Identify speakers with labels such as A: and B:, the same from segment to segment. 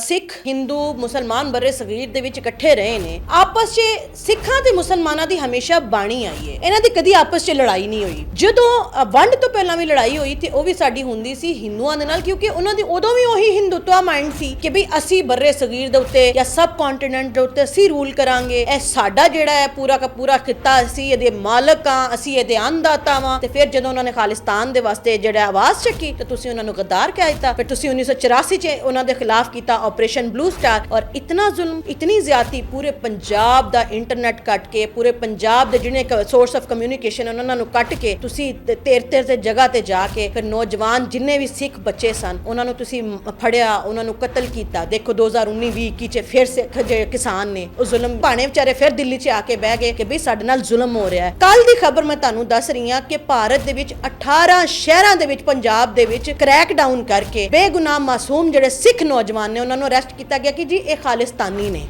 A: ਸਿੱਖ ਹਿੰਦੂ ਮੁਸਲਮਾਨ ਬਰੇ ਸਗੀਰ ਦੇ ਵਿੱਚ ਇਕੱਠੇ ਰਹੇ ਨੇ। ਆਪਸ 'ਚ ਸਿੱਖਾਂ ਤੇ ਮੁਸਲਮਾਨਾਂ ਦੀ ਹਮੇਸ਼ਾ ਬਾਣੀ ਆਈ ਹੈ। ਇਹਨਾਂ ਦੀ ਕਦੀ ਆਪਸ 'ਚ ਲੜਾਈ ਨਹੀਂ ਹੋਈ। ਜਦੋਂ ਵੰਡ ਤੋਂ ਪਹਿਲਾਂ ਵੀ ਲੜਾਈ ਹੋਈ ਤੇ ਉਹ ਵੀ ਸਾਡੀ ਹੁੰਦੀ ਸੀ ਹਿੰਦੂਆਂ ਦੇ ਨਾਲ, ਕਿਉਂਕਿ ਉਹਨਾਂ ਦੀ ਉਦੋਂ ਵੀ ਉਹੀ ਹਿੰਦੂਤਵਾ ਮਾਈਂਡ ਸੀ ਕਿ ਵੀ ਅਸੀਂ ਬਰੇ ਸਗੀਰ ਦੇ ਉੱਤੇ ਜਾਂ ਸਬ ਕੰਟੀਨੈਂਟ ਦੇ ਉੱਤੇ ਅਸੀਂ ਰੂਲ ਕਰਾਂਗੇ। ਇਹ ਸਾਡਾ ਜਿਹੜਾ ਹੈ ਪੂਰਾ ਦਾ ਪੂਰਾ ਖਿੱਤਾ, ਅਸੀਂ ਇਹਦੇ ਮਾਲਕ ਆ, ਅਸੀਂ ਇਹਦੇ ਅੰਨਦਾਤਾ ਵਾਂ। ਤੇ ਫਿਰ ਜਦੋਂ ਉਹਨਾਂ ਨੇ ਖਾਲਿਸਤਾਨ ਦੇ ਵਾਸਤੇ ਜਿਹੜਾ ਆਵਾਜ਼ ਚੱਕੀ ਤੇ ਤੁਸੀਂ ਉਹਨਾਂ ਨੂੰ ਗਦਾਰ ਕਹਿ ਦਿੱਤਾ। ਫਿਰ ਤੁਸੀਂ 1984 ਚ ਉਹਨਾਂ ਦੇ ਖਿਲਾਫ ਕੀਤਾ ਆਪਰੇਸ਼ਨ ਬਲੂ ਸਟਾਰ। ਔਰ ਇਤਨਾ ਜ਼ੁਲਮ, ਇਤਨੀ ਜ਼ਿਆਦਤੀ, ਪੂਰੇ ਪੰਜਾਬ ਦਾ ਇੰਟਰਨੈਟ ਕੱਟ ਕੇ, ਪੂਰੇ ਪੰਜਾਬ ਦੇ ਜਿਹੜੇ ਸੋਰਸ ਆਫ ਕਮਿਊਨੀਕੇਸ਼ਨ ਉਹਨਾਂ ਨੂੰ ਕੱਟ ਕੇ ਤੁਸੀਂ ਤੇਰ ਤੇ ਜਗ੍ਹਾ ਤੇ ਜਾ ਕੇ ਫਿਰ ਨੌਜਵਾਨ ਜਿੰਨੇ ਵੀ ਸਿੱਖ ਬੱਚੇ ਸਨ ਉਹਨਾਂ ਨੂੰ ਤੁਸੀਂ ਫੜਿਆ, ਉਹਨਾਂ ਨੂੰ ਕਤਲ ਕੀਤਾ। ਦੇਖੋ 2019-20 ਚ ਫਿਰ ਸਿੱਖ ਜਿਹੜੇ ਕਿਸਾਨ ਨੇ ਉਹ ਜ਼ੁਲਮ ਭਾਣੇ ਵਿਚਾਰੇ ਫਿਰ ਦਿੱਲੀ ਚ ਆ ਕੇ ਬਹਿ ਗਏ ਕਿ ਵੀ ਸਾਡੇ ਨਾਲ ਜ਼ੁਲਮ ਹੋ ਰਿਹਾ ਹੈ। ਕੱਲ ਦੀ ਖਬਰ ਮੈਂ ਤੁਹਾਨੂੰ ਦੱਸ ਰਹੀ ਹਾਂ ਕਿ ਭਾਰਤ ਦੇ ਵਿੱਚ 18 ਸ਼ਹਿਰਾਂ ਦੇ ਵਿੱਚ ਪੰਜਾਬ ਦੇ ਵਿੱਚ ਕ੍ਰੈਕ ਡਾਊਨ ਕਰਕੇ ਬੇਗੁਨਾਹ ਮਾਸੂਮ ਜਿਹੜੇ ਸਿੱਖ ਨੌਜਵਾਨ ਨੇ ਉਹਨਾਂ ਨੂੰ ਅਰੈਸਟ ਕੀਤਾ ਗਿਆ ਕਿ ਜੀ ਇਹ ਖਾਲਿਸਤਾਨੀ ਨੇ।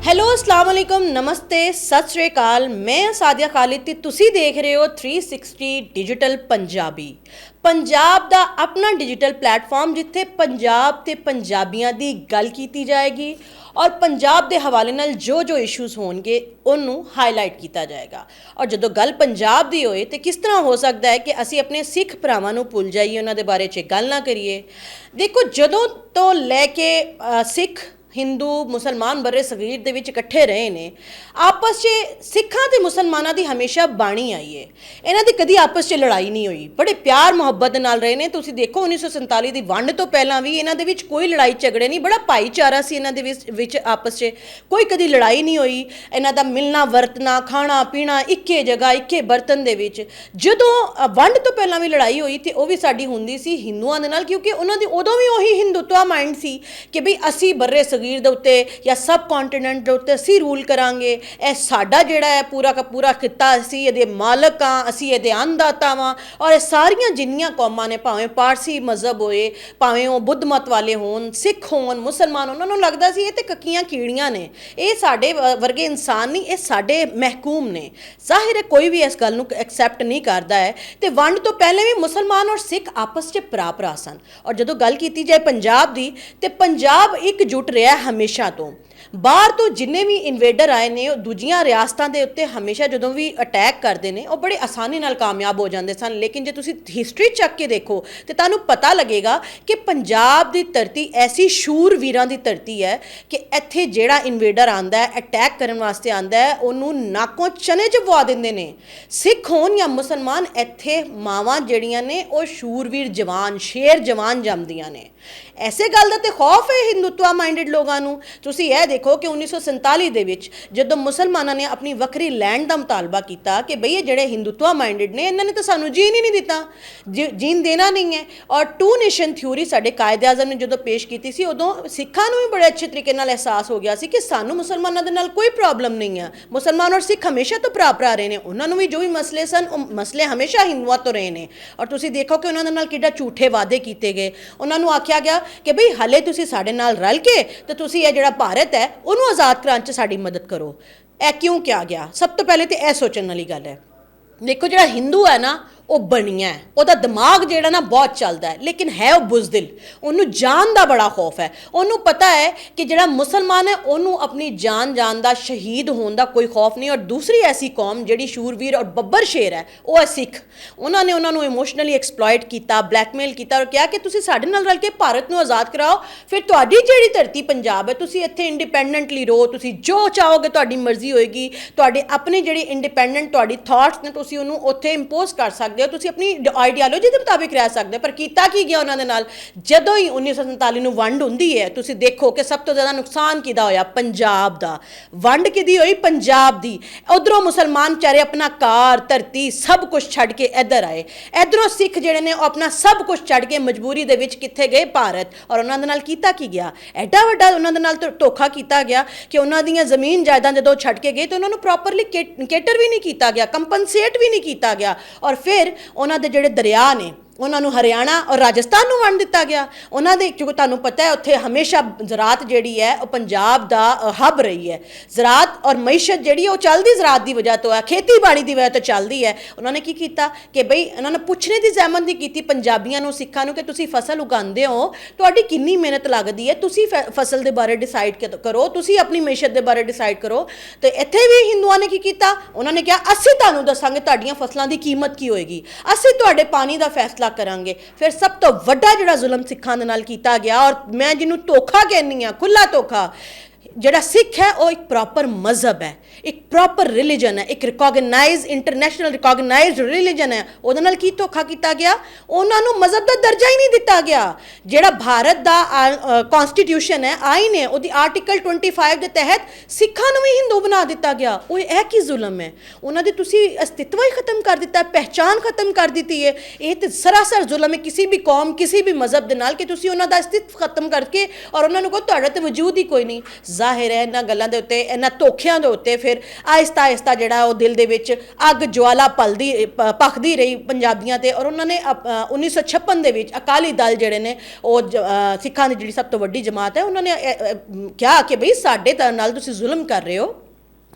A: ਹੈਲੋ, अस्सलाम वालेकुम, नमस्ते, सत श्री अकाल। मैं सादिया खालिद ਤੇ ਤੁਸੀਂ ਦੇਖ ਰਹੇ ਹੋ 360 ਡਿਜੀਟਲ ਪੰਜਾਬੀ। ਪੰਜਾਬ ਦਾ ਆਪਣਾ ਡਿਜੀਟਲ ਪਲੇਟਫਾਰਮ ਜਿੱਥੇ ਪੰਜਾਬ ਤੇ ਪੰਜਾਬੀਆਂ ਦੀ ਗੱਲ ਕੀਤੀ ਜਾਏਗੀ ਔਰ ਪੰਜਾਬ ਦੇ ਹਵਾਲੇ ਨਾਲ ਜੋ ਇਸ਼ੂਜ਼ ਹੋਣਗੇ ਉਹਨੂੰ ਹਾਈਲਾਈਟ ਕੀਤਾ ਜਾਏਗਾ। ਔਰ ਜਦੋਂ ਗੱਲ ਪੰਜਾਬ ਦੀ ਹੋਏ ਤੇ ਕਿਸ ਤਰ੍ਹਾਂ ਹੋ ਸਕਦਾ ਹੈ ਕਿ ਅਸੀਂ ਆਪਣੇ ਸਿੱਖ ਭਰਾਵਾਂ ਨੂੰ ਭੁੱਲ ਜਾਈਏ, ਉਹਨਾਂ ਦੇ ਬਾਰੇ 'ਚ ਗੱਲ ਨਾ ਕਰੀਏ। ਦੇਖੋ, ਜਦੋਂ ਤੋਂ ਲੈ ਕੇ ਸਿੱਖ ਹਿੰਦੂ ਮੁਸਲਮਾਨ ਬਰੇ ਸਗੀਰ ਦੇ ਵਿੱਚ ਇਕੱਠੇ ਰਹੇ ਨੇ, ਆਪਸ 'ਚ ਸਿੱਖਾਂ ਤੇ ਮੁਸਲਮਾਨਾਂ ਦੀ ਹਮੇਸ਼ਾ ਬਾਣੀ ਆਈ ਹੈ। ਇਹਨਾਂ ਦੀ ਕਦੀ ਆਪਸ 'ਚ ਲੜਾਈ ਨਹੀਂ ਹੋਈ, ਬੜੇ ਪਿਆਰ ਮੁਹੱਬਤ ਦੇ ਨਾਲ ਰਹੇ ਨੇ। ਤੁਸੀਂ ਦੇਖੋ 1947 ਦੀ ਵੰਡ ਤੋਂ ਪਹਿਲਾਂ ਵੀ ਇਹਨਾਂ ਦੇ ਵਿੱਚ ਕੋਈ ਲੜਾਈ ਝਗੜੇ ਨਹੀਂ, ਬੜਾ ਭਾਈਚਾਰਾ ਸੀ ਇਹਨਾਂ ਦੇ ਵਿੱਚ ਆਪਸ 'ਚ ਕੋਈ ਕਦੀ ਲੜਾਈ ਨਹੀਂ ਹੋਈ। ਇਹਨਾਂ ਦਾ ਮਿਲਣਾ ਵਰਤਣਾ, ਖਾਣਾ ਪੀਣਾ ਇੱਕੇ ਜਗ੍ਹਾ ਇੱਕੇ ਬਰਤਨ ਦੇ ਵਿੱਚ। ਜਦੋਂ ਵੰਡ ਤੋਂ ਪਹਿਲਾਂ ਵੀ ਲੜਾਈ ਹੋਈ ਤੇ ਉਹ ਵੀ ਸਾਡੀ ਹੁੰਦੀ ਸੀ ਹਿੰਦੂਆਂ ਦੇ ਨਾਲ, ਕਿਉਂਕਿ ਉਹਨਾਂ ਦੀ ਉਦੋਂ ਵੀ ਉਹੀ ਹਿੰਦੂਤਵਾ ਮਾਈਂਡ ਸੀ ਕਿ ਵੀ ਅਸੀਂ ਬਰੇ ਸਗੀਰ ਦੇ ਉੱਤੇ ਜਾਂ ਸਬ ਕੰਟੀਨੈਂਟ ਦੇ ਉੱਤੇ ਅਸੀਂ ਰੂਲ ਕਰਾਂਗੇ। ਇਹ ਸਾਡਾ ਜਿਹੜਾ ਹੈ ਪੂਰਾ ਦਾ ਪੂਰਾ ਖਿੱਤਾ, ਅਸੀਂ ਇਹਦੇ ਮਾਲਕ ਆ, ਅਸੀਂ ਇਹਦੇ ਅੰਨਦਾਤਾ ਵਾਂ। ਔਰ ਇਹ ਸਾਰੀਆਂ ਜਿੰਨੀਆਂ ਕੌਮਾਂ ਨੇ, ਭਾਵੇਂ ਪਾਰਸੀ ਮਜ਼ਹਬ ਹੋਏ, ਭਾਵੇਂ ਉਹ ਬੁੱਧ ਮਤ ਵਾਲੇ ਹੋਣ, ਸਿੱਖ ਹੋਣ, ਮੁਸਲਮਾਨ, ਉਹਨਾਂ ਨੂੰ ਲੱਗਦਾ ਸੀ ਇਹ ਤੇ ਕੱਕੀਆਂ ਕੀੜੀਆਂ ਨੇ, ਇਹ ਸਾਡੇ ਵਰਗੇ ਇਨਸਾਨ ਨਹੀਂ, ਇਹ ਸਾਡੇ ਮਹਿਕੂਮ ਨੇ। ਜ਼ਾਹਿਰ ਹੈ ਕੋਈ ਵੀ ਇਸ ਗੱਲ ਨੂੰ ਐਕਸੈਪਟ ਨਹੀਂ ਕਰਦਾ ਹੈ। ਤੇ ਵੰਡ ਤੋਂ ਪਹਿਲੇ ਵੀ ਮੁਸਲਮਾਨ ਔਰ ਸਿੱਖ ਆਪਸ 'ਚ ਭਰਾ ਸਨ। ਔਰ ਜਦੋਂ ਗੱਲ ਕੀਤੀ ਜਾਏ ਪੰਜਾਬ ਦੀ ਤੇ ਪੰਜਾਬ ਇਕਜੁੱਟ ਰਿਹਾ ਹਮੇਸ਼ਾ ਤੋਂ। ਬਾਹਰ ਤੋਂ ਜਿੰਨੇ ਵੀ ਇਨਵੇਡਰ ਆਏ ਨੇ ਉਹ ਦੂਜੀਆਂ ਰਿਆਸਤਾਂ ਦੇ ਉੱਤੇ ਹਮੇਸ਼ਾ ਜਦੋਂ ਵੀ ਅਟੈਕ ਕਰਦੇ ਨੇ ਉਹ ਬੜੇ ਆਸਾਨੀ ਨਾਲ ਕਾਮਯਾਬ ਹੋ ਜਾਂਦੇ ਸਨ। ਲੇਕਿਨ ਜੇ ਤੁਸੀਂ ਹਿਸਟਰੀ ਚੱਕ ਕੇ ਦੇਖੋ ਤੇ ਤੁਹਾਨੂੰ ਪਤਾ ਲੱਗੇਗਾ ਕਿ ਪੰਜਾਬ ਦੀ ਧਰਤੀ ਐਸੀ ਸ਼ੂਰਵੀਰਾਂ ਦੀ ਧਰਤੀ ਹੈ ਕਿ ਇੱਥੇ ਜਿਹੜਾ ਇਨਵੇਡਰ ਆਂਦਾ ਹੈ, ਅਟੈਕ ਕਰਨ ਵਾਸਤੇ ਆਂਦਾ ਹੈ, ਉਹਨੂੰ ਨਾਕੋਂ ਚਨੇ ਚਬਵਾ ਦਿੰਦੇ ਨੇ। ਸਿੱਖ ਹੋਣ ਜਾਂ ਮੁਸਲਮਾਨ, ਇੱਥੇ ਮਾਵਾਂ ਜਿਹੜੀਆਂ ਨੇ ਉਹ ਸ਼ੂਰਵੀਰ ਜਵਾਨ, ਸ਼ੇਰ ਜਵਾਨ ਜੰਮਦੀਆਂ ਨੇ। ਐਸੇ ਗੱਲ ਦਾ ਤੇ ਖੌਫ ਹੈ ਹਿੰਦੂਤਵਾ ਮਾਈਂਡਡ ਲੋਕਾਂ ਨੂੰ। ਤੁਸੀਂ ਇਹ ਦੇਖੋ ਕਿ 1947 ਦੇ ਵਿੱਚ ਜਦੋਂ ਮੁਸਲਮਾਨਾਂ ਨੇ ਆਪਣੀ ਵੱਖਰੀ ਲੈਂਡ ਦਾ ਮੁਤਾਲਬਾ ਕੀਤਾ ਕਿ ਬਈ ਇਹ ਜਿਹੜੇ ਹਿੰਦੂਤਵਾ ਮਾਈਂਡਡ ਨੇ ਇਹਨਾਂ ਨੇ ਤਾਂ ਸਾਨੂੰ ਜੀਣ ਹੀ ਨਹੀਂ ਦਿੱਤਾ, ਜੀਣ ਦੇਣਾ ਨਹੀਂ ਹੈ। ਔਰ 2 ਨੇਸ਼ਨ ਥਿਊਰੀ ਸਾਡੇ ਕਾਇਦੇ ਆਜ਼ਮ ਨੇ ਜਦੋਂ ਪੇਸ਼ ਕੀਤੀ ਸੀ ਉਦੋਂ ਸਿੱਖਾਂ ਨੂੰ ਵੀ ਬੜੇ ਅੱਛੇ ਤਰੀਕੇ ਨਾਲ ਅਹਿਸਾਸ ਹੋ ਗਿਆ ਸੀ ਕਿ ਸਾਨੂੰ ਮੁਸਲਮਾਨਾਂ ਦੇ ਨਾਲ ਕੋਈ ਪ੍ਰੋਬਲਮ ਨਹੀਂ ਹੈ। ਮੁਸਲਮਾਨ ਔਰ ਸਿੱਖ ਹਮੇਸ਼ਾ ਤੋਂ ਭਰਾ ਰਹੇ ਨੇ, ਉਹਨਾਂ ਨੂੰ ਵੀ ਜੋ ਵੀ ਮਸਲੇ ਸਨ ਉਹ ਮਸਲੇ ਹਮੇਸ਼ਾ ਹਿੰਦੂਆਂ ਤੋਂ ਰਹੇ ਨੇ। ਔਰ ਤੁਸੀਂ ਦੇਖੋ ਕਿ ਉਹਨਾਂ ਦੇ ਨਾਲ ਕਿੱਡਾ ਝੂਠੇ ਵਾਅਦੇ ਕੀਤੇ ਗਏ। ਉਹਨਾਂ ਨੂੰ ਆਖਿਆ ਗਿਆ ਕਿ ਬਈ ਹਾਲੇ ਤੁਸੀਂ ਸਾਡੇ ਨਾਲ ਰਲ ਕੇ ਤੇ ਤੁਸੀਂ ਇਹ ਜਿਹੜਾ ਭਾਰਤ ਹੈ ਉਹਨੂੰ ਆਜ਼ਾਦ ਕਰਾਉਣ 'ਚ ਸਾਡੀ ਮਦਦ ਕਰੋ। ਇਹ ਕਿਉਂ ਕਿਹਾ ਗਿਆ? ਸਭ ਤੋਂ ਪਹਿਲੇ ਤੇ ਇਹ ਸੋਚਣ ਵਾਲੀ ਗੱਲ ਹੈ। ਦੇਖੋ, ਜਿਹੜਾ ਹਿੰਦੂ ਹੈ ਨਾ ਉਹ ਬਣੀਆਂ ਹੈ, ਉਹਦਾ ਦਿਮਾਗ ਜਿਹੜਾ ਨਾ ਬਹੁਤ ਚੱਲਦਾ ਹੈ, ਲੇਕਿਨ ਹੈ ਉਹ ਬੁਜ਼ਦਿਲ। ਉਹਨੂੰ ਜਾਨ ਦਾ ਬੜਾ ਖੌਫ ਹੈ। ਉਹਨੂੰ ਪਤਾ ਹੈ ਕਿ ਜਿਹੜਾ ਮੁਸਲਮਾਨ ਹੈ ਉਹਨੂੰ ਆਪਣੀ ਜਾਨ ਦਾ, ਸ਼ਹੀਦ ਹੋਣ ਦਾ ਕੋਈ ਖੌਫ ਨਹੀਂ। ਔਰ ਦੂਸਰੀ ਐਸੀ ਕੌਮ ਜਿਹੜੀ ਸ਼ੂਰਵੀਰ ਔਰ ਬੱਬਰ ਸ਼ੇਰ ਹੈ ਉਹ ਹੈ ਸਿੱਖ। ਉਹਨਾਂ ਨੇ ਉਹਨਾਂ ਨੂੰ ਇਮੋਸ਼ਨਲੀ ਐਕਸਪਲੋਇਟ ਕੀਤਾ, ਬਲੈਕਮੇਲ ਕੀਤਾ ਔਰ ਕਿਹਾ ਕਿ ਤੁਸੀਂ ਸਾਡੇ ਨਾਲ ਰਲ ਕੇ ਭਾਰਤ ਨੂੰ ਆਜ਼ਾਦ ਕਰਾਓ, ਫਿਰ ਤੁਹਾਡੀ ਜਿਹੜੀ ਧਰਤੀ ਪੰਜਾਬ ਹੈ ਤੁਸੀਂ ਇੱਥੇ ਇੰਡੀਪੈਂਡੈਂਟਲੀ ਰਹੋ, ਤੁਸੀਂ ਜੋ ਚਾਹੋਗੇ ਤੁਹਾਡੀ ਮਰਜ਼ੀ ਹੋਏਗੀ, ਤੁਹਾਡੇ ਆਪਣੇ ਜਿਹੜੀ ਇੰਡੀਪੈਂਡੈਂਟ ਤੁਹਾਡੀ ਥਾਟਸ ਨੇ ਤੁਸੀਂ ਉਹਨੂੰ ਉੱਥੇ ਇੰਪੋਜ਼ ਕਰ ਸਕਦੇ ਹੋ, ਤੁਸੀਂ ਆਪਣੀ ਆਈਡੀਓਲੋਜੀ ਦੇ ਮੁਤਾਬਿਕ ਰਹਿ ਸਕਦੇ ਹੋ। ਪਰ ਕੀਤਾ ਕੀ ਗਿਆ ਉਹਨਾਂ ਦੇ ਨਾਲ? ਜਦੋਂ ਹੀ 1947 ਨੂੰ ਵੰਡ ਹੁੰਦੀ ਹੈ ਤੁਸੀਂ ਦੇਖੋ ਕਿ ਸਭ ਤੋਂ ਜ਼ਿਆਦਾ ਨੁਕਸਾਨ ਕਿਹਦਾ ਹੋਇਆ? ਪੰਜਾਬ ਦਾ। ਵੰਡ ਕਿਹਦੀ ਹੋਈ? ਪੰਜਾਬ ਦੀ। ਉਧਰੋਂ ਮੁਸਲਮਾਨ ਵਿਚਾਰੇ ਆਪਣਾ ਘਰ, ਧਰਤੀ ਸਭ ਕੁਝ ਛੱਡ ਕੇ ਇੱਧਰ ਆਏ। ਇੱਧਰੋਂ ਸਿੱਖ ਜਿਹੜੇ ਨੇ ਉਹ ਆਪਣਾ ਸਭ ਕੁਝ ਛੱਡ ਕੇ ਮਜਬੂਰੀ ਦੇ ਵਿੱਚ ਕਿੱਥੇ ਗਏ? ਭਾਰਤ। ਔਰ ਉਹਨਾਂ ਦੇ ਨਾਲ ਕੀਤਾ ਕੀ ਗਿਆ? ਐਡਾ ਵੱਡਾ ਉਹਨਾਂ ਦੇ ਨਾਲ ਧੋਖਾ ਕੀਤਾ ਗਿਆ ਕਿ ਉਹਨਾਂ ਦੀਆਂ ਜ਼ਮੀਨ ਜਾਇਦਾਦ ਜਦੋਂ ਛੱਡ ਕੇ ਗਏ ਤਾਂ ਉਹਨਾਂ ਨੂੰ ਪ੍ਰੋਪਰਲੀ ਕੇਟਰ ਵੀ ਨਹੀਂ ਕੀਤਾ ਗਿਆ, ਕੰਪਨਸੇਟ ਵੀ ਨਹੀਂ ਕੀਤਾ ਗਿਆ। ਔਰ ਫਿਰ ਉਹਨਾਂ ਦੇ ਜਿਹੜੇ ਦਰਿਆ ਨੇ ਉਹਨਾਂ ਨੂੰ ਹਰਿਆਣਾ ਔਰ ਰਾਜਸਥਾਨ ਨੂੰ ਵੰਡ ਦਿੱਤਾ ਗਿਆ। ਉਹਨਾਂ ਦੇ ਕਿਉਂਕਿ ਤੁਹਾਨੂੰ ਪਤਾ ਹੈ ਉੱਥੇ ਹਮੇਸ਼ਾ ਜ਼ਰਾਤ ਜਿਹੜੀ ਹੈ ਉਹ ਪੰਜਾਬ ਦਾ ਹੱਬ ਰਹੀ ਹੈ। ਜ਼ਰਾਤ ਔਰ ਮਈਸ਼ਤ ਜਿਹੜੀ ਉਹ ਚੱਲਦੀ ਜ਼ਰਾਤ ਦੀ ਵਜ੍ਹਾ ਤੋਂ ਹੈ, ਖੇਤੀਬਾੜੀ ਦੀ ਵਜ੍ਹਾ ਤੋਂ ਚੱਲਦੀ ਹੈ। ਉਹਨਾਂ ਨੇ ਕੀ ਕੀਤਾ ਕਿ ਬਈ ਉਹਨਾਂ ਨੇ ਪੁੱਛਣੇ ਦੀ ਜ਼ਹਿਮਤ ਨਹੀਂ ਕੀਤੀ ਪੰਜਾਬੀਆਂ ਨੂੰ, ਸਿੱਖਾਂ ਨੂੰ, ਕਿ ਤੁਸੀਂ ਫਸਲ ਉਗਾਉਂਦੇ ਹੋ, ਤੁਹਾਡੀ ਕਿੰਨੀ ਮਿਹਨਤ ਲੱਗਦੀ ਹੈ, ਤੁਸੀਂ ਫਸਲ ਦੇ ਬਾਰੇ ਡਿਸਾਈਡ ਕਰੋ, ਤੁਸੀਂ ਆਪਣੀ ਮਈਸ਼ਤ ਦੇ ਬਾਰੇ ਡਿਸਾਈਡ ਕਰੋ। ਤੇ ਇੱਥੇ ਵੀ ਹਿੰਦੂਆਂ ਨੇ ਕੀ ਕੀਤਾ, ਉਹਨਾਂ ਨੇ ਕਿਹਾ ਅਸੀਂ ਤੁਹਾਨੂੰ ਦੱਸਾਂਗੇ ਤੁਹਾਡੀਆਂ ਫਸਲਾਂ ਦੀ ਕੀਮਤ ਕੀ ਹੋਏਗੀ, ਅਸੀਂ ਤੁਹਾਡੇ ਪਾਣੀ ਦਾ ਫੈਸਲਾ ਕਰਾਂਗੇ। ਫਿਰ ਸਭ ਤੋਂ ਵੱਡਾ ਜਿਹੜਾ ਜ਼ੁਲਮ ਸਿੱਖਾਂ ਦੇ ਨਾਲ ਕੀਤਾ ਗਿਆ, ਔਰ ਮੈਂ ਜਿਹਨੂੰ ਧੋਖਾ ਕਹਿੰਦੀ ਹਾਂ, ਖੁੱਲਾ ਧੋਖਾ, ਜਿਹੜਾ ਸਿੱਖ ਹੈ ਉਹ ਇੱਕ ਪ੍ਰੋਪਰ ਮਜ਼ਹਬ ਹੈ, ਇੱਕ ਪ੍ਰੋਪਰ ਰਿਲੀਜਨ ਹੈ, ਇੱਕ ਰਿਕੋਗਨਾਈਜ਼ ਇੰਟਰਨੈਸ਼ਨਲ ਰਿਕੋਗਨਾਈਜ਼ਡ ਰਿਲੀਜਨ ਹੈ। ਉਹਦੇ ਨਾਲ ਕੀ ਧੋਖਾ ਕੀਤਾ ਗਿਆ, ਉਹਨਾਂ ਨੂੰ ਮਜ਼ਹਬ ਦਾ ਦਰਜਾ ਹੀ ਨਹੀਂ ਦਿੱਤਾ ਗਿਆ। ਜਿਹੜਾ ਭਾਰਤ ਦਾ ਕਨਸਟੀਟਿਊਸ਼ਨ ਹੈ, ਆਈਨ ਹੈ, ਉਹਦੀ ਆਰਟੀਕਲ 25 ਦੇ ਤਹਿਤ ਸਿੱਖਾਂ ਨੂੰ ਵੀ ਹਿੰਦੂ ਬਣਾ ਦਿੱਤਾ ਗਿਆ। ਉਹ ਇਹ ਕੀ ਜ਼ੁਲਮ ਹੈ, ਉਹਨਾਂ ਦੀ ਤੁਸੀਂ ਅਸਤਿਤਵ ਹੀ ਖਤਮ ਕਰ ਦਿੱਤਾ, ਪਹਿਚਾਨ ਖਤਮ ਕਰ ਦਿੱਤੀ ਹੈ। ਇਹ ਤੇ ਸਰਾਸਰ ਜ਼ੁਲਮ ਹੈ ਕਿਸੇ ਵੀ ਕੌਮ, ਕਿਸੇ ਵੀ ਮਜ਼ਹਬ ਦੇ ਨਾਲ, ਕਿ ਤੁਸੀਂ ਉਹਨਾਂ ਦਾ ਅਸਤਿਤਵ ਖਤਮ ਕਰਕੇ ਔਰ ਉਹਨਾਂ ਨੂੰ ਕਹੋ ਤੁਹਾਡਾ ਤੇ ਵਜੂਦ ਹੀ ਕੋਈ ਨਹੀਂ। ਜ਼ਾਹਿਰ ਹੈ ਇਹਨਾਂ ਗੱਲਾਂ ਦੇ ਉੱਤੇ, ਇਹਨਾਂ ਧੋਖਿਆਂ ਦੇ ਉੱਤੇ ਫਿਰ ਆਹਿਸਤਾ ਆਹਿਸਤਾ ਜਿਹੜਾ ਉਹ ਦਿਲ ਦੇ ਵਿੱਚ ਅੱਗ ਜਵਾਲਾ ਭਖਦੀ ਰਹੀ ਪੰਜਾਬੀਆਂ ਤੇ। ਔਰ ਉਹਨਾਂ ਨੇ 1956 ਦੇ ਵਿੱਚ ਅਕਾਲੀ ਦਲ ਜਿਹੜੇ ਨੇ ਉਹ ਸਿੱਖਾਂ ਦੀ ਜਿਹੜੀ ਸਭ ਤੋਂ ਵੱਡੀ ਜਮਾਤ ਹੈ, ਉਹਨਾਂ ਨੇ ਕਿਹਾ ਕਿ ਬਈ ਸਾਡੇ ਨਾਲ ਤੁਸੀਂ ਜ਼ੁਲਮ ਕਰ ਰਹੇ ਹੋ।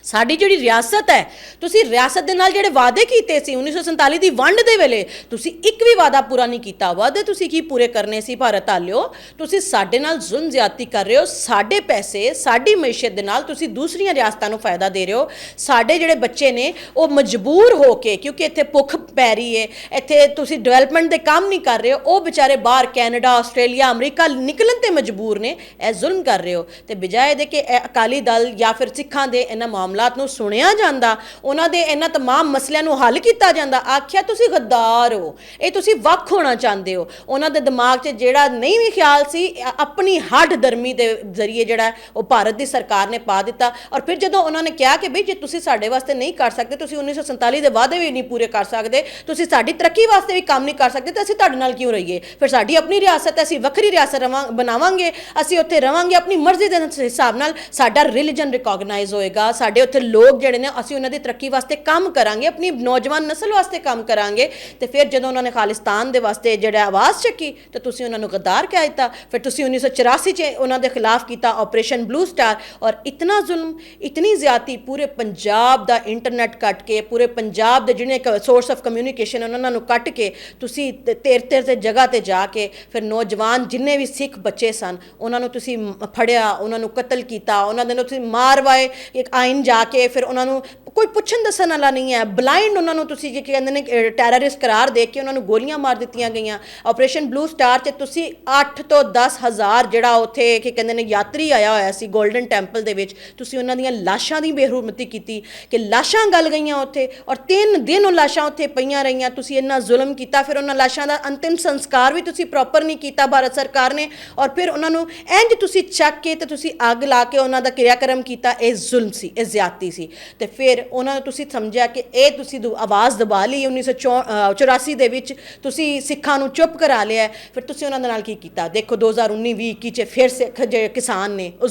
A: ਸਾਡੀ ਜਿਹੜੀ ਰਿਆਸਤ ਹੈ, ਤੁਸੀਂ ਰਿਆਸਤ ਦੇ ਨਾਲ ਜਿਹੜੇ ਵਾਅਦੇ ਕੀਤੇ ਸੀ 1947 ਦੀ ਵੰਡ ਦੇ ਵੇਲੇ, ਤੁਸੀਂ ਇੱਕ ਵੀ ਵਾਅਦਾ ਪੂਰਾ ਨਹੀਂ ਕੀਤਾ। ਵਾਅਦੇ ਤੁਸੀਂ ਕੀ ਪੂਰੇ ਕਰਨੇ ਸੀ ਭਾਰਤ ਵਾਲਿਓ? ਤੁਸੀਂ ਸਾਡੇ ਨਾਲ ਜ਼ੁਲਮ ਜ਼ਿਆਦਤੀ ਕਰ ਰਹੇ ਹੋ, ਸਾਡੇ ਪੈਸੇ, ਸਾਡੀ ਮਈਸ਼ਤ ਦੇ ਨਾਲ ਤੁਸੀਂ ਦੂਸਰੀਆਂ ਰਿਆਸਤਾਂ ਨੂੰ ਫਾਇਦਾ ਦੇ ਰਹੇ ਹੋ। ਸਾਡੇ ਜਿਹੜੇ ਬੱਚੇ ਨੇ ਉਹ ਮਜਬੂਰ ਹੋ ਕੇ, ਕਿਉਂਕਿ ਇੱਥੇ ਭੁੱਖ ਪੈ ਰਹੀ ਹੈ, ਇੱਥੇ ਤੁਸੀਂ ਡਿਵੈਲਪਮੈਂਟ ਦੇ ਕੰਮ ਨਹੀਂ ਕਰ ਰਹੇ ਹੋ, ਉਹ ਵਿਚਾਰੇ ਬਾਹਰ ਕੈਨੇਡਾ, ਆਸਟ੍ਰੇਲੀਆ, ਅਮਰੀਕਾ ਨਿਕਲਣ ਤੇ ਮਜਬੂਰ ਨੇ। ਇਹ ਜ਼ੁਲਮ ਕਰ ਰਹੇ ਹੋ। ਤੇ ਬਜਾਏ ਦੇ ਕਿ ਅਕਾਲੀ ਦਲ ਜਾਂ ਫਿਰ ਸਿੱਖਾਂ ਦੇ ਇਹਨਾਂ ਮਾਮਲਾਤ ਨੂੰ ਸੁਣਿਆ ਜਾਂਦਾ, ਉਹਨਾਂ ਦੇ ਇਹਨਾਂ तमाम ਮਸਲਿਆਂ ਨੂੰ ਹੱਲ ਕੀਤਾ ਜਾਂਦਾ, ਆਖਿਆ ਤੁਸੀਂ ਗੱਦਾਰ ਹੋ, ਇਹ ਤੁਸੀਂ ਵੱਖ ਹੋਣਾ ਚਾਹੁੰਦੇ ਹੋ। ਉਹਨਾਂ ਦੇ ਦਿਮਾਗ 'ਚ ਜਿਹੜਾ ਨਹੀਂ ਵੀ ਖਿਆਲ ਸੀ, ਆਪਣੀ ਹੱਡ ਦਰਮੀ ਦੇ ਜ਼ਰੀਏ ਜਿਹੜਾ ਉਹ ਭਾਰਤ ਦੀ ਸਰਕਾਰ ਨੇ ਪਾ ਦਿੱਤਾ। ਔਰ ਫਿਰ ਜਦੋਂ ਉਹਨਾਂ ਨੇ ਕਿਹਾ ਕਿ ਬਈ ਜੇ ਤੁਸੀਂ ਸਾਡੇ ਵਾਸਤੇ ਨਹੀਂ ਕਰ ਸਕਦੇ, ਤੁਸੀਂ 1947 ਦੇ ਵਾਅਦੇ ਵੀ ਨਹੀਂ ਪੂਰੇ ਕਰ ਸਕਦੇ, ਤੁਸੀਂ ਸਾਡੀ ਤਰੱਕੀ ਵਾਸਤੇ ਵੀ ਕੰਮ ਨਹੀਂ ਕਰ ਸਕਦੇ, ਤਾਂ ਅਸੀਂ ਤੁਹਾਡੇ ਨਾਲ ਕਿਉਂ ਰਹੀਏ? ਫਿਰ ਸਾਡੀ ਆਪਣੀ ਰਿਆਸਤ ਹੈ, ਅਸੀਂ ਵੱਖਰੀ ਰਿਆਸਤ ਬਣਾਵਾਂਗੇ, ਅਸੀਂ ਉੱਥੇ ਰਵਾਂਗੇ ਆਪਣੀ ਮਰਜ਼ੀ ਦੇ ਹਿਸਾਬ ਨਾਲ, ਸਾਡਾ ਰਿਲੀਜਨ ਰਿਕੋਗਨਾਈਜ਼ ਹੋਏਗਾ, ਸਾਡੇ ਉੱਥੇ ਲੋਕ ਜਿਹੜੇ ਨੇ ਅਸੀਂ ਉਹਨਾਂ ਦੀ ਤਰੱਕੀ ਵਾਸਤੇ ਕੰਮ ਕਰਾਂਗੇ, ਆਪਣੀ ਨੌਜਵਾਨ ਨਸਲ ਵਾਸਤੇ ਕੰਮ ਕਰਾਂਗੇ। ਤੇ ਫਿਰ ਜਦੋਂ ਉਹਨਾਂ ਨੇ ਖਾਲਿਸਤਾਨ ਦੇ ਵਾਸਤੇ ਜਿਹੜਾ ਆਵਾਜ਼ ਚੱਕੀ, ਤੇ ਤੁਸੀਂ ਉਹਨਾਂ ਨੂੰ ਗੱਦਾਰ ਕਹਿ ਦਿੱਤਾ। ਫਿਰ ਤੁਸੀਂ 1984 'ਚ ਉਹਨਾਂ ਦੇ ਖਿਲਾਫ ਕੀਤਾ ਆਪਰੇਸ਼ਨ ਬਲੂ ਸਟਾਰ। ਔਰ ਇਤਨਾ ਜ਼ੁਲਮ, ਇਤਨੀ ਜ਼ਿਆਦਤੀ, ਪੂਰੇ ਪੰਜਾਬ ਦਾ ਇੰਟਰਨੈਟ ਕੱਟ ਕੇ, ਪੂਰੇ ਪੰਜਾਬ ਦੇ ਜਿਹੜੇ ਸੋਰਸ ਆਫ ਕਮਿਊਨੀਕੇਸ਼ਨ ਉਹਨਾਂ ਨੂੰ ਕੱਟ ਕੇ, ਤੁਸੀਂ ਤੇਰ ਤੇ ਜਗ੍ਹਾ ਤੇ ਜਾ ਕੇ ਫਿਰ ਨੌਜਵਾਨ ਜਿੰਨੇ ਵੀ ਸਿੱਖ ਬੱਚੇ ਸਨ ਉਹਨਾਂ ਨੂੰ ਤੁਸੀਂ ਫੜਿਆ, ਉਹਨਾਂ ਨੂੰ ਕਤਲ ਕੀਤਾ, ਉਹਨਾਂ ਦੇ ਨੂੰ ਤੁਸੀਂ ਮਾਰਵਾਏ ਇੱਕ ਆਇਨ ਜਾ ਕੇ। ਫਿਰ ਉਹਨਾਂ ਨੂੰ ਕੋਈ ਪੁੱਛਣ ਦੱਸਣ ਵਾਲਾ ਨਹੀਂ ਹੈ, ਬਲਾਈਂਡ ਉਹਨਾਂ ਨੂੰ ਤੁਸੀਂ ਕੀ ਕਹਿੰਦੇ ਨੇ ਟੈਰਰਿਸਟ ਕਰਾਰ ਦੇ ਕੇ ਉਹਨਾਂ ਨੂੰ ਗੋਲੀਆਂ ਮਾਰ ਦਿੱਤੀਆਂ ਗਈਆਂ। ਆਪਰੇਸ਼ਨ ਬਲੂ ਸਟਾਰ 'ਚ ਤੁਸੀਂ 8 ਤੋਂ 10 ਹਜ਼ਾਰ ਜਿਹੜਾ ਉੱਥੇ ਕੀ ਕਹਿੰਦੇ ਨੇ ਯਾਤਰੀ ਆਇਆ ਹੋਇਆ ਸੀ ਗੋਲਡਨ ਟੈਂਪਲ ਦੇ ਵਿੱਚ, ਤੁਸੀਂ ਉਹਨਾਂ ਦੀਆਂ ਲਾਸ਼ਾਂ ਦੀ ਬੇਹਰਮਤੀ ਕੀਤੀ ਕਿ ਲਾਸ਼ਾਂ ਗਲ ਗਈਆਂ ਉੱਥੇ, ਔਰ 3 ਦਿਨ ਉਹ ਲਾਸ਼ਾਂ ਉੱਥੇ ਪਈਆਂ ਰਹੀਆਂ। ਤੁਸੀਂ ਇੰਨਾ ਜ਼ੁਲਮ ਕੀਤਾ। ਫਿਰ ਉਹਨਾਂ ਲਾਸ਼ਾਂ ਦਾ ਅੰਤਿਮ ਸੰਸਕਾਰ ਵੀ ਤੁਸੀਂ ਪ੍ਰੋਪਰ ਨਹੀਂ ਕੀਤਾ ਭਾਰਤ ਸਰਕਾਰ ਨੇ। ਔਰ ਫਿਰ ਉਹਨਾਂ ਨੂੰ ਇੰਜ ਤੁਸੀਂ ਚੱਕ ਕੇ ਤੇ ਤੁਸੀਂ ਅੱਗ ਲਾ ਕੇ ਉਹਨਾਂ ਦਾ ਕਿਰਿਆਕਰਮ ਕੀਤਾ। ਇਹ ਜ਼ੁਲਮ ਸੀ, ਇਹ ਜ਼ਿਆਦਤੀ ਸੀ। ਤੇ ਫਿਰ ਉਹਨਾਂ ਨੂੰ ਤੁਸੀਂ ਸਮਝਿਆ ਕਿ ਇਹ ਤੁਸੀਂ ਆਵਾਜ਼ ਦਬਾ ਲਈ 1984 ਦੇ ਵਿੱਚ, ਤੁਸੀਂ ਸਿੱਖਾਂ ਨੂੰ ਚੁੱਪ ਕਰਾ ਲਿਆ। ਫਿਰ ਤੁਸੀਂ ਉਹਨਾਂ ਦੇ ਨਾਲ ਕੀ ਕੀਤਾ? ਦੇਖੋ 2019-20 'ਚ ਫਿਰ ਸਿੱਖ ਜਿਹੜੇ ਕਿਸਾਨ ਨੇ ਉਹ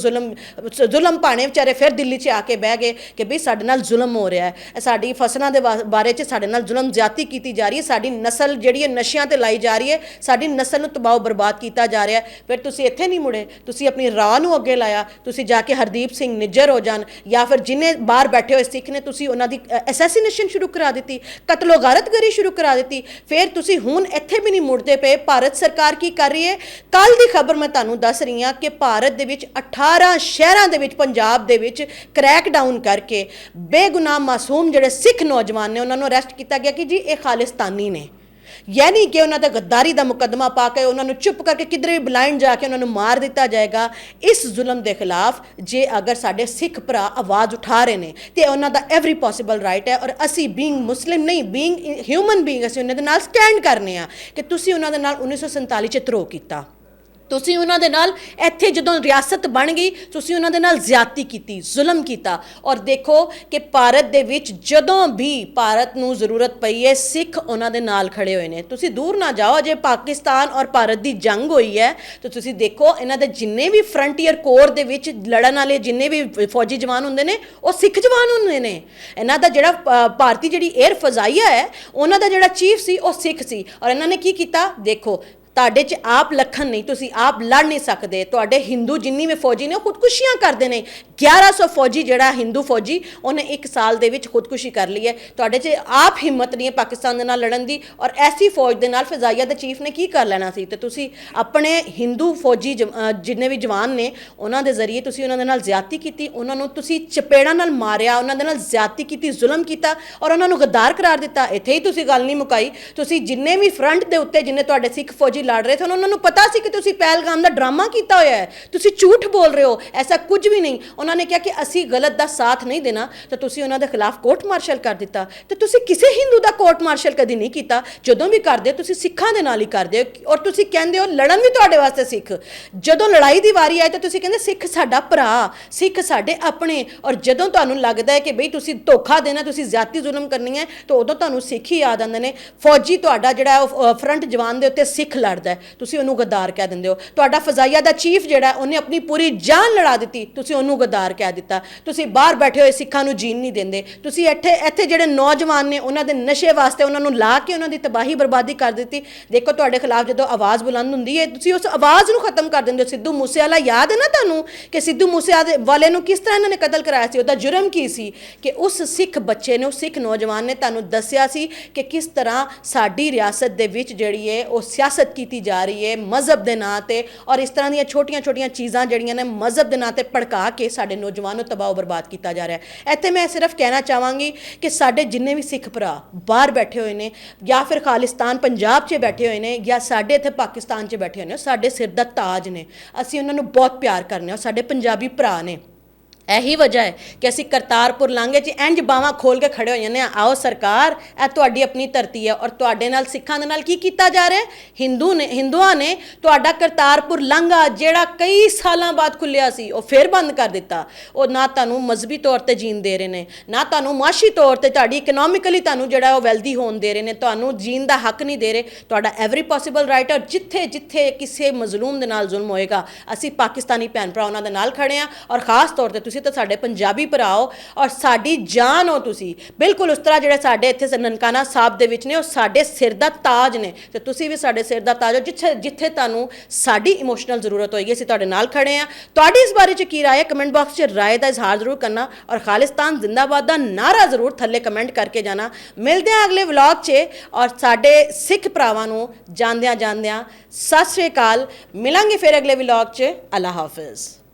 A: ਜ਼ੁਲਮ ਭਾਣੇ ਵਿਚਾਰੇ ਫਿਰ ਦਿੱਲੀ 'ਚ ਆ ਕੇ ਬਹਿ ਗਏ ਕਿ ਬਈ ਸਾਡੇ ਨਾਲ ਜ਼ੁਲਮ ਹੋ ਰਿਹਾ ਹੈ, ਸਾਡੀ ਫਸਲਾਂ ਦੇ ਬਾਰੇ 'ਚ ਸਾਡੇ ਨਾਲ ਜ਼ੁਲਮ ਜ਼ਿਆਦਤੀ ਕੀਤੀ ਜਾ ਰਹੀ ਹੈ, ਸਾਡੀ ਨਸਲ ਜਿਹੜੀ ਹੈ ਨਸ਼ਿਆਂ ਤੇ ਲਾਈ ਜਾ ਰਹੀ ਹੈ, ਸਾਡੀ ਨਸਲ ਨੂੰ ਤਬਾਹ ਬਰਬਾਦ ਕੀਤਾ ਜਾ ਰਿਹਾ ਹੈ। ਫਿਰ ਤੁਸੀਂ ਇੱਥੇ ਨਹੀਂ ਮੁੜੇ, ਤੁਸੀਂ ਆਪਣੀ ਰਾਹ ਨੂੰ ਅੱਗੇ ਲਾਇਆ। ਤੁਸੀਂ ਜਾ ਕੇ ਹਰਦੀਪ ਸਿੰਘ ਨਿੱਜਰ ਹੋ ਜਾਣ ਜਾਂ ਫਿਰ ਜਿੰਨੇ ਬਾਹਰ ਬੈਠੇ ਹੋਏ ਸਿੱਖ ਨੇ, ਤੁਸੀਂ ਉਹਨਾਂ ਦੀ ਅਸੈਸੀਨੇਸ਼ਨ ਸ਼ੁਰੂ ਕਰਾ ਦਿੱਤੀ, ਕਤਲੋ ਗਾਰਤਗਰੀ ਸ਼ੁਰੂ ਕਰਾ ਦਿੱਤੀ। ਫਿਰ ਤੁਸੀਂ ਹੁਣ ਇੱਥੇ ਵੀ ਨਹੀਂ ਮੁੜਦੇ ਪਏ। ਭਾਰਤ ਸਰਕਾਰ ਕੀ ਕਰ ਰਹੀ ਹੈ? ਕੱਲ ਦੀ ਖਬਰ ਮੈਂ ਤੁਹਾਨੂੰ ਦੱਸ ਰਹੀ ਹਾਂ ਕਿ ਭਾਰਤ ਦੇ ਵਿੱਚ 18 ਸ਼ਹਿਰਾਂ ਦੇ ਵਿੱਚ, ਪੰਜਾਬ ਦੇ ਵਿੱਚ ਕ੍ਰੈਕ ਡਾਊਨ ਕਰਕੇ ਬੇਗੁਨਾਹ ਮਾਸੂਮ ਜਿਹੜੇ ਸਿੱਖ ਨੌਜਵਾਨ ਨੇ ਉਹਨਾਂ ਨੂੰ ਅਰੈਸਟ ਕੀਤਾ ਗਿਆ ਕਿ ਜੀ ਇਹ ਖਾਲਿਸਤਾਨੀ ਨੇ। ਯਾਨੀ ਕਿ ਉਹਨਾਂ ਦਾ ਗੱਦਾਰੀ ਦਾ ਮੁਕੱਦਮਾ ਪਾ ਕੇ ਉਹਨਾਂ ਨੂੰ ਚੁੱਪ ਕਰਕੇ ਕਿਧਰੇ ਵੀ ਬਲਾਈਂਡ ਜਾ ਕੇ ਉਹਨਾਂ ਨੂੰ ਮਾਰ ਦਿੱਤਾ ਜਾਏਗਾ। ਇਸ ਜ਼ੁਲਮ ਦੇ ਖਿਲਾਫ ਜੇ ਅਗਰ ਸਾਡੇ ਸਿੱਖ ਭਰਾ ਆਵਾਜ਼ ਉਠਾ ਰਹੇ ਨੇ ਤੇ ਉਹਨਾਂ ਦਾ ਐਵਰੀ ਪੋਸੀਬਲ ਰਾਈਟ ਹੈ। ਔਰ ਅਸੀਂ ਬੀਇੰਗ ਮੁਸਲਿਮ ਨਹੀਂ, ਬੀਇੰਗ ਹਿਊਮਨ ਬੀਇੰਗ, ਅਸੀਂ ਉਹਨਾਂ ਦੇ ਨਾਲ ਸਟੈਂਡ ਕਰਨੇ ਆ ਕਿ ਤੁਸੀਂ ਉਹਨਾਂ ਦੇ ਨਾਲ 1947 'ਚ ਧਰੋਹ ਕੀਤਾ। ਤੁਸੀਂ ਉਹਨਾਂ ਦੇ ਨਾਲ ਇੱਥੇ ਜਦੋਂ ਰਿਆਸਤ ਬਣ ਗਈ ਤੁਸੀਂ ਉਹਨਾਂ ਦੇ ਨਾਲ ਜ਼ਿਆਦਤੀ ਕੀਤੀ, ਜ਼ੁਲਮ ਕੀਤਾ। ਔਰ ਦੇਖੋ ਕਿ ਭਾਰਤ ਦੇ ਵਿੱਚ ਜਦੋਂ ਵੀ ਭਾਰਤ ਨੂੰ ਜ਼ਰੂਰਤ ਪਈ ਹੈ ਸਿੱਖ ਉਹਨਾਂ ਦੇ ਨਾਲ ਖੜੇ ਹੋਏ ਨੇ। ਤੁਸੀਂ ਦੂਰ ਨਾ ਜਾਓ, ਜੇ ਪਾਕਿਸਤਾਨ ਔਰ ਭਾਰਤ ਦੀ ਜੰਗ ਹੋਈ ਹੈ ਤਾਂ ਤੁਸੀਂ ਦੇਖੋ ਇਹਨਾਂ ਦੇ ਜਿੰਨੇ ਵੀ ਫਰੰਟੀਅਰ ਕੋਰ ਦੇ ਵਿੱਚ ਲੜਨ ਵਾਲੇ ਜਿੰਨੇ ਵੀ ਫੌਜੀ ਜਵਾਨ ਹੁੰਦੇ ਨੇ ਉਹ ਸਿੱਖ ਜਵਾਨ ਹੁੰਦੇ ਨੇ। ਇਹਨਾਂ ਦਾ ਜਿਹੜਾ ਭਾਰਤੀ ਜਿਹੜੀ 에ਅਰ ਫਜ਼ਾਈਆ ਹੈ ਉਹਨਾਂ ਦਾ ਜਿਹੜਾ ਚੀਫ ਸੀ ਉਹ ਸਿੱਖ ਸੀ। ਔਰ ਇਹਨਾਂ ਨੇ ਕੀ ਕੀਤਾ, ਦੇਖੋ ਤੁਹਾਡੇ 'ਚ ਆਪ ਲੱਖਣ ਨਹੀਂ, ਤੁਸੀਂ ਆਪ ਲੜ ਨਹੀਂ ਸਕਦੇ। ਤੁਹਾਡੇ ਹਿੰਦੂ ਜਿੰਨੀ ਵੀ ਫੌਜੀ ਨੇ ਉਹ ਖੁਦਕੁਸ਼ੀਆਂ ਕਰਦੇ ਨੇ। 1100 ਫੌਜੀ ਜਿਹੜਾ ਹਿੰਦੂ ਫੌਜੀ ਉਹਨੇ 1 ਸਾਲ ਦੇ ਵਿੱਚ ਖੁਦਕੁਸ਼ੀ ਕਰ ਲਈ ਹੈ। ਤੁਹਾਡੇ 'ਚ ਆਪ ਹਿੰਮਤ ਨਹੀਂ ਹੈ ਪਾਕਿਸਤਾਨ ਦੇ ਨਾਲ ਲੜਨ ਦੀ, ਔਰ ਐਸੀ ਫੌਜ ਦੇ ਨਾਲ ਫਜ਼ਾਈਆ ਦੇ ਚੀਫ ਨੇ ਕੀ ਕਰ ਲੈਣਾ ਸੀ। ਤੇ ਤੁਸੀਂ ਆਪਣੇ ਹਿੰਦੂ ਫੌਜੀ ਜਿੰਨੇ ਵੀ ਜਵਾਨ ਨੇ ਉਹਨਾਂ ਦੇ ਜ਼ਰੀਏ ਤੁਸੀਂ ਉਹਨਾਂ ਦੇ ਨਾਲ ਜ਼ਿਆਦਤੀ ਕੀਤੀ, ਉਹਨਾਂ ਨੂੰ ਤੁਸੀਂ ਚਪੇੜਾਂ ਨਾਲ ਮਾਰਿਆ, ਉਹਨਾਂ ਦੇ ਨਾਲ ਜ਼ਿਆਦਤੀ ਕੀਤੀ, ਜ਼ੁਲਮ ਕੀਤਾ ਔਰ ਉਹਨਾਂ ਨੂੰ ਗੱਦਾਰ ਕਰਾਰ ਦਿੱਤਾ। ਇੱਥੇ ਹੀ ਤੁਸੀਂ ਗੱਲ ਨਹੀਂ ਮੁਕਾਈ। ਤੁਸੀਂ ਜਿੰਨੇ ਵੀ ਫਰੰਟ ਦੇ ਉੱਤੇ ਜਿੰਨੇ ਤੁਹਾਡੇ ਸਿੱਖ ਫੌਜੀ ਲੜ ਰਹੇ ਸਨ ਉਹਨਾਂ ਨੂੰ ਪਤਾ ਸੀ ਕਿ ਤੁਸੀਂ ਪਹਿਲਗਾਮ ਦਾ ਡਰਾਮਾ ਕੀਤਾ ਹੋਇਆ ਹੈ, ਤੁਸੀਂ ਝੂਠ ਬੋਲ ਰਹੇ ਹੋ, ਐਸਾ ਕੁਝ ਵੀ ਨਹੀਂ। ਉਹਨਾਂ ਨੇ ਕਿਹਾ ਕਿ ਅਸੀਂ ਗਲਤ ਦਾ ਸਾਥ ਨਹੀਂ ਦੇਣਾ, ਤਾਂ ਤੁਸੀਂ ਉਹਨਾਂ ਦੇ ਖਿਲਾਫ ਕੋਰਟ ਮਾਰਸ਼ਲ ਕਰ ਦਿੱਤਾ। ਤੇ ਤੁਸੀਂ ਕਿਸੇ ਹਿੰਦੂ ਦਾ ਕੋਰਟ ਮਾਰਸ਼ਲ ਕਦੀ ਨਹੀਂ ਕੀਤਾ। ਜਦੋਂ ਵੀ ਕਰਦੇ ਹੋ ਤੁਸੀਂ ਸਿੱਖਾਂ ਦੇ ਨਾਲ ਹੀ ਕਰਦੇ ਹੋ ਔਰ ਤੁਸੀਂ ਕਹਿੰਦੇ ਹੋ ਲੜਨ ਵੀ ਤੁਹਾਡੇ ਵਾਸਤੇ ਸਿੱਖ। ਜਦੋਂ ਲੜਾਈ ਦੀ ਵਾਰੀ ਆਏ ਤਾਂ ਤੁਸੀਂ ਕਹਿੰਦੇ ਸਿੱਖ ਸਾਡਾ ਭਰਾ, ਸਿੱਖ ਸਾਡੇ ਆਪਣੇ। ਔਰ ਜਦੋਂ ਤੁਹਾਨੂੰ ਲੱਗਦਾ ਹੈ ਕਿ ਬਈ ਤੁਸੀਂ ਧੋਖਾ ਦੇਣਾ, ਤੁਸੀਂ ਜ਼ਿਆਦਤੀ ਜ਼ੁਲਮ ਕਰਨੀ ਹੈ, ਤਾਂ ਉਦੋਂ ਤੁਹਾਨੂੰ ਸਿੱਖ ਹੀ ਯਾਦ ਆਉਂਦੇ ਨੇ। ਫੌਜੀ ਤੁਹਾਡਾ ਜਿਹੜਾ ਉਹ ਫਰੰਟ ਜਵਾਨ ਦੇ ਉੱਤੇ ਸਿੱਖ ਲੜਦਾ ਹੈ, ਤੁਸੀਂ ਉਹਨੂੰ ਗੱਦਾਰ ਕਹਿ ਦਿੰਦੇ ਹੋ। ਤੁਹਾਡਾ ਫਜ਼ਾਈਆ ਦਾ ਚੀਫ ਜਿਹੜਾ ਉਹਨੇ ਆਪਣੀ ਪੂਰੀ ਜਾਨ ਲੜਾ ਦਿੱਤੀ, ਤੁਸੀਂ ਉਹਨੂੰ ਗੱਦਾਰ ਕਹਿ ਦਿੱਤਾ। ਤੁਸੀਂ ਬਾਹਰ ਬੈਠੇ ਹੋਏ ਸਿੱਖਾਂ ਨੂੰ ਜੀਣ ਨਹੀਂ ਦਿੰਦੇ। ਤੁਸੀਂ ਇੱਥੇ ਜਿਹੜੇ ਨੌਜਵਾਨ ਨੇ ਉਹਨਾਂ ਦੇ ਨਸ਼ੇ ਵਾਸਤੇ ਉਹਨਾਂ ਨੂੰ ਲਾ ਕੇ ਉਹਨਾਂ ਦੀ ਤਬਾਹੀ ਬਰਬਾਦੀ ਕਰ ਦਿੱਤੀ। ਦੇਖੋ ਤੁਹਾਡੇ ਖਿਲਾਫ ਜਦੋਂ ਆਵਾਜ਼ ਬੁਲੰਦ ਹੁੰਦੀ ਹੈ ਤੁਸੀਂ ਉਸ ਆਵਾਜ਼ ਨੂੰ ਖਤਮ ਕਰ ਦਿੰਦੇ ਹੋ। ਸਿੱਧੂ ਮੂਸੇਵਾਲਾ ਯਾਦ ਹੈ ਨਾ ਤੁਹਾਨੂੰ ਕਿ ਸਿੱਧੂ ਮੂਸੇਵਾਲੇ ਨੂੰ ਕਿਸ ਤਰ੍ਹਾਂ ਇਹਨਾਂ ਨੇ ਕਤਲ ਕਰਾਇਆ ਸੀ? ਉਹਦਾ ਜੁਰਮ ਕੀ ਸੀ ਕਿ ਉਸ ਸਿੱਖ ਬੱਚੇ ਨੇ, ਉਸ ਸਿੱਖ ਨੌਜਵਾਨ ਨੇ ਤੁਹਾਨੂੰ ਦੱਸਿਆ ਸੀ ਕਿ ਕਿਸ ਤਰ੍ਹਾਂ ਸਾਡੀ ਰਿਆਸਤ ਦੇ ਵਿੱਚ ਜਿਹੜੀ ਹੈ ਉਹ ਸਿਆਸਤ ਕੀਤੀ ਜਾ ਰਹੀ ਹੈ ਮਜ਼ਹਬ ਦੇ ਨਾਂ ਤੇ, ਔਰ ਇਸ ਤਰ੍ਹਾਂ ਦੀਆਂ ਛੋਟੀਆਂ ਚੀਜ਼ਾਂ ਜਿਹੜੀਆਂ ਨੇ ਮਜ਼ਹਬ ਦੇ ਨਾਂ ਤੇ ਭੜਕਾ ਕੇ ਸਾਡੇ ਨੌਜਵਾਨ ਨੂੰ ਤਬਾਹ ਬਰਬਾਦ ਕੀਤਾ ਜਾ ਰਿਹਾ ਹੈ। ਇੱਥੇ ਮੈਂ ਸਿਰਫ ਕਹਿਣਾ ਚਾਹਾਂਗੀ ਕਿ ਸਾਡੇ ਜਿੰਨੇ ਵੀ ਸਿੱਖ ਭਰਾ ਬਾਹਰ ਬੈਠੇ ਹੋਏ ਨੇ ਜਾਂ ਫਿਰ ਖਾਲਿਸਤਾਨ ਪੰਜਾਬ 'ਚ ਬੈਠੇ ਹੋਏ ਨੇ ਜਾਂ ਸਾਡੇ ਇੱਥੇ ਪਾਕਿਸਤਾਨ 'ਚ ਬੈਠੇ ਹੋਏ ਨੇ, ਸਾਡੇ ਸਿਰ ਦਾ ਤਾਜ ਨੇ। ਅਸੀਂ ਉਹਨਾਂ ਨੂੰ ਬਹੁਤ ਪਿਆਰ ਕਰਨੇ ਹਾਂ, ਸਾਡੇ ਪੰਜਾਬੀ ਭਰਾ ਨੇ। ਇਹੀ ਵਜ੍ਹਾ ਹੈ ਕਿ ਅਸੀਂ ਕਰਤਾਰਪੁਰ ਲਾਂਘੇ 'ਚ ਇੰਝ ਬਾਹਾਂ ਖੋਲ ਕੇ ਖੜੇ ਹੋ ਜਾਂਦੇ ਹਾਂ, ਆਓ ਸਰਕਾਰ ਇਹ ਤੁਹਾਡੀ ਆਪਣੀ ਧਰਤੀ ਹੈ। ਔਰ ਤੁਹਾਡੇ ਨਾਲ ਸਿੱਖਾਂ ਦੇ ਨਾਲ ਕੀ ਕੀਤਾ ਜਾ ਰਿਹਾ? ਹਿੰਦੂਆਂ ਨੇ ਤੁਹਾਡਾ ਕਰਤਾਰਪੁਰ ਲਾਂਘਾ ਜਿਹੜਾ ਕਈ ਸਾਲਾਂ ਬਾਅਦ ਖੁੱਲਿਆ ਸੀ ਉਹ ਫਿਰ ਬੰਦ ਕਰ ਦਿੱਤਾ। ਉਹ ਨਾ ਤੁਹਾਨੂੰ ਮਜ਼ਹਬੀ ਤੌਰ ਤੇ ਜੀਣ ਦੇ ਰਹੇ ਨੇ, ਨਾ ਤੁਹਾਨੂੰ ਮਾਸ਼ੀ ਤੌਰ ਤੇ ਤੁਹਾਡੀ ਇਕਨੋਮਿਕਲੀ ਤੁਹਾਨੂੰ ਜਿਹੜਾ ਉਹ ਵੈਲਦੀ ਹੋਣ ਦੇ ਰਹੇ ਨੇ, ਤੁਹਾਨੂੰ ਜੀਣ ਦਾ ਹੱਕ ਨਹੀਂ ਦੇ ਰਹੇ। ਤੁਹਾਡਾ ਐਵਰੀ ਪੋਸੀਬਲ ਰਾਈਟ। ਔਰ ਜਿੱਥੇ ਕਿਸੇ ਮਜ਼ਲੂਮ ਦੇ ਨਾਲ ਜ਼ੁਲਮ ਹੋਏਗਾ ਅਸੀਂ ਪਾਕਿਸਤਾਨੀ ਭੈਣ ਭਰਾ ਉਹਨਾਂ ਦੇ ਨਾਲ ਖੜੇ ਹਾਂ। ਔਰ ਖਾਸ ਤੌਰ ਤੇ ਤੁਸੀਂ ਤਾਂ ਸਾਡੇ ਪੰਜਾਬੀ ਭਰਾ ਹੋ ਔਰ ਸਾਡੀ ਜਾਨ ਹੋ। ਤੁਸੀਂ ਬਿਲਕੁਲ ਉਸ ਤਰ੍ਹਾਂ ਜਿਹੜੇ ਸਾਡੇ ਇੱਥੇ ਨਨਕਾਣਾ ਸਾਹਿਬ ਦੇ ਵਿੱਚ ਨੇ ਉਹ ਸਾਡੇ ਸਿਰ ਦਾ ਤਾਜ ਨੇ, ਤੇ ਤੁਸੀਂ ਵੀ ਸਾਡੇ ਸਿਰ ਦਾ ਤਾਜ ਹੋ। ਜਿੱਥੇ ਤੁਹਾਨੂੰ ਸਾਡੀ ਇਮੋਸ਼ਨਲ ਜ਼ਰੂਰਤ ਹੋਏਗੀ ਅਸੀਂ ਤੁਹਾਡੇ ਨਾਲ ਖੜੇ ਹਾਂ। ਤੁਹਾਡੀ ਇਸ ਬਾਰੇ 'ਚ ਕੀ ਰਾਏ ਹੈ? ਕਮੈਂਟ ਬਾਕਸ 'ਚ ਰਾਏ ਦਾ ਇਜ਼ਹਾਰ ਜ਼ਰੂਰ ਕਰਨਾ ਔਰ ਖਾਲਿਸਤਾਨ ਜ਼ਿੰਦਾਬਾਦ ਦਾ ਨਾਰਾ ਜ਼ਰੂਰ ਥੱਲੇ ਕਮੈਂਟ ਕਰਕੇ ਜਾਣਾ। ਮਿਲਦੇ ਹਾਂ ਅਗਲੇ ਵਲੌਗ 'ਚ ਔਰ ਸਾਡੇ ਸਿੱਖ ਭਰਾਵਾਂ ਨੂੰ ਜਾਂਦਿਆਂ ਸਤਿ ਸ਼੍ਰੀ ਅਕਾਲ। ਮਿਲਾਂਗੇ ਫਿਰ ਅਗਲੇ ਵਲੌਗ 'ਚ। ਅੱਲਾ ਹਾਫਿਜ਼।